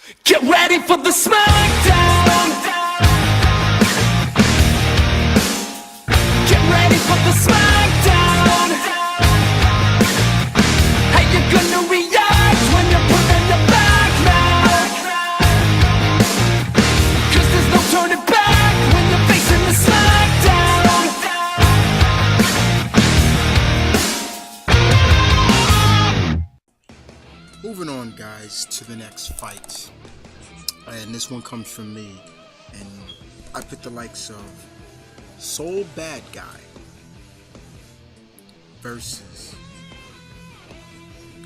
Get ready for the smackdown. Get ready for the smackdown. How you gonna react when you're put in the back now? Cause there's no turning back when you're facing the smackdown. Moving on, guys, to the next fight. And this one comes from me. And I put the likes of Soul Badguy versus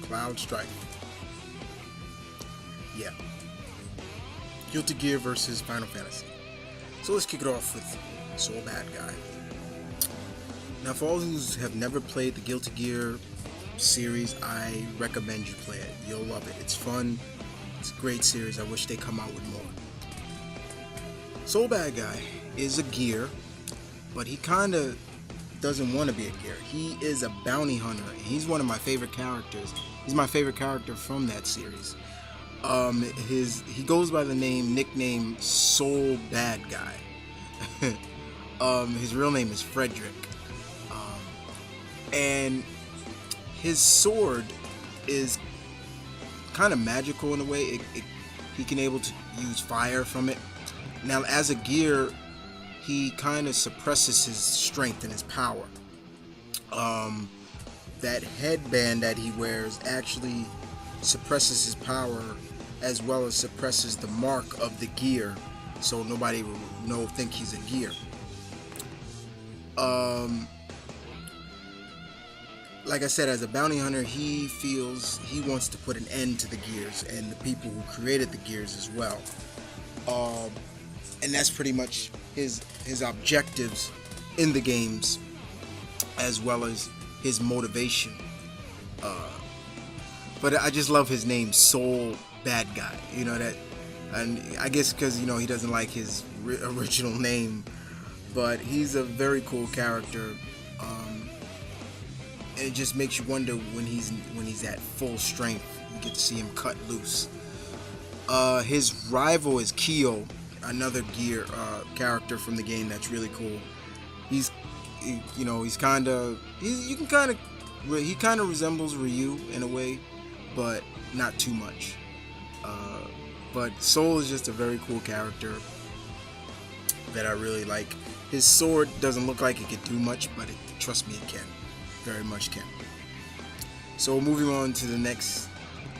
Cloud Strife. Yeah. Guilty Gear versus Final Fantasy. So let's kick it off with Soul Badguy. Now, for all who have never played the Guilty Gear series, I recommend you play it. You'll love it. It's fun. It's a great series. I wish they come out with more. Soul Badguy is a gear, but he kind of doesn't want to be a gear. He is a bounty hunter. He's one of my favorite characters. He's my favorite character from that series. He goes by the nickname Soul Badguy. His real name is Frederick. And his sword is kind of magical in a way. He can able to use fire from it. Now, as a gear, he kind of suppresses his strength and his power. That headband that he wears actually suppresses his power as well as suppresses the mark of the gear, so nobody will think he's a gear. Like I said, as a bounty hunter, he feels he wants to put an end to the gears and the people who created the gears as well. And that's pretty much his objectives in the games, as well as his motivation. But I just love his name, Soul Badguy. You know that, and I guess because he doesn't like his original name, but he's a very cool character. And it just makes you wonder when he's at full strength. You get to see him cut loose. His rival is Kyo, another gear character from the game that's really cool. He kind of resembles Ryu in a way, but not too much. But Soul is just a very cool character that I really like. His sword doesn't look like it could do much, but trust me, it can. Very much can. So moving on to the next,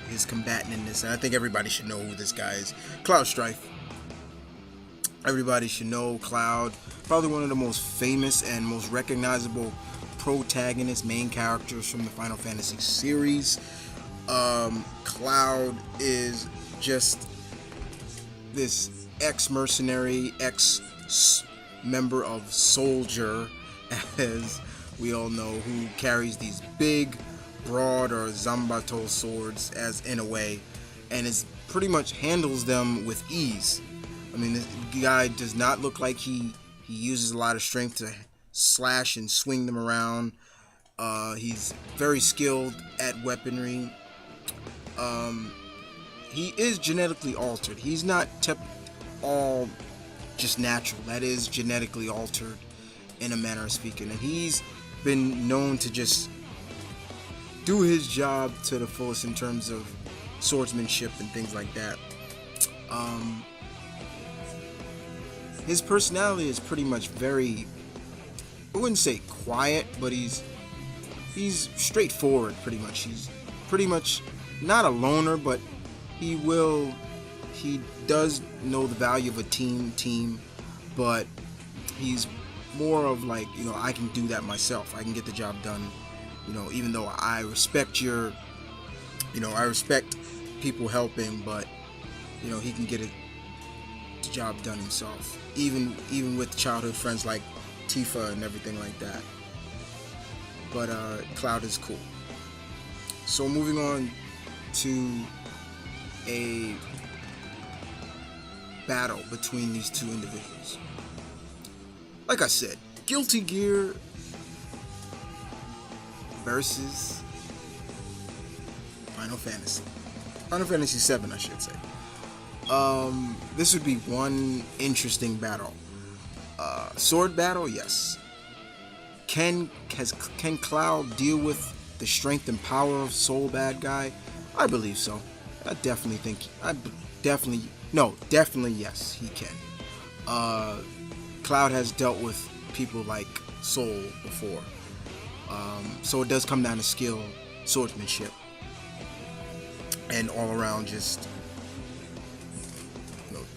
his combatant in this, and I think everybody should know who this guy is. Cloud Strife. Everybody should know Cloud. Probably one of the most famous and most recognizable protagonist, main characters from the Final Fantasy series. Cloud is just this ex-mercenary, ex-member of Soldier, as we all know, who carries these big, broad, or Zambato swords, as in a way, and is pretty much handles them with ease. I mean, this guy does not look like he uses a lot of strength to slash and swing them around. He's very skilled at weaponry. He is genetically altered. He's not all just natural. That is genetically altered in a manner of speaking, and he's been known to just do his job to the fullest in terms of swordsmanship and things like that. His personality is pretty much very, I wouldn't say quiet, but he's straightforward pretty much. He's pretty much not a loner, but he does know the value of a team, but he's more of like, I can do that myself. I can get the job done. Even though I respect I respect people helping, but he can get the job done himself. Even with childhood friends like Tifa and everything like that. But Cloud is cool. So moving on to a battle between these two individuals. Like I said, Guilty Gear versus Final Fantasy. Final Fantasy 7, I should say. This would be one interesting battle. Sword battle, yes. Can Cloud deal with the strength and power of Soul Badguy? I believe so. I definitely think. Definitely yes, he can. Cloud has dealt with people like Soul before, so it does come down to skill, swordsmanship, and all around just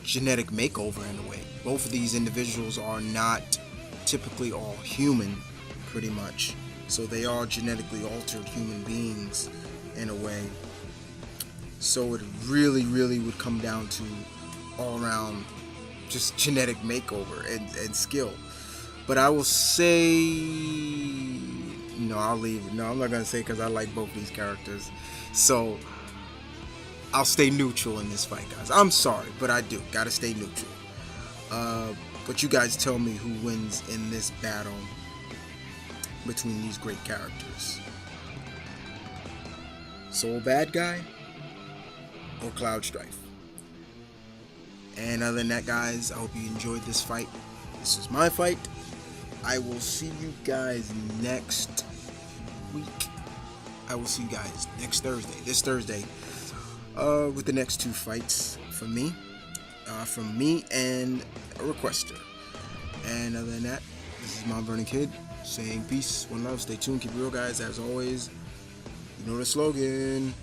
genetic makeover in a way. Both of these individuals are not typically all human, pretty much. So they are genetically altered human beings in a way. So it really, really would come down to all around just genetic makeover and skill. But I will say, no, I'll leave. No, I'm not going to say because I like both these characters. So I'll stay neutral in this fight, guys. I'm sorry, but I do. Gotta stay neutral. But you guys tell me who wins in this battle between these great characters. Soul Badguy or Cloud Strife? And other than that, guys, I hope you enjoyed this fight. This is my fight. I will see you guys next week. I will see you guys next Thursday. This Thursday. With the next 2 fights from me and a requester. And other than that, this is Mount Vernon Kid saying peace, one love, stay tuned, keep it real, guys. As always, you know the slogan.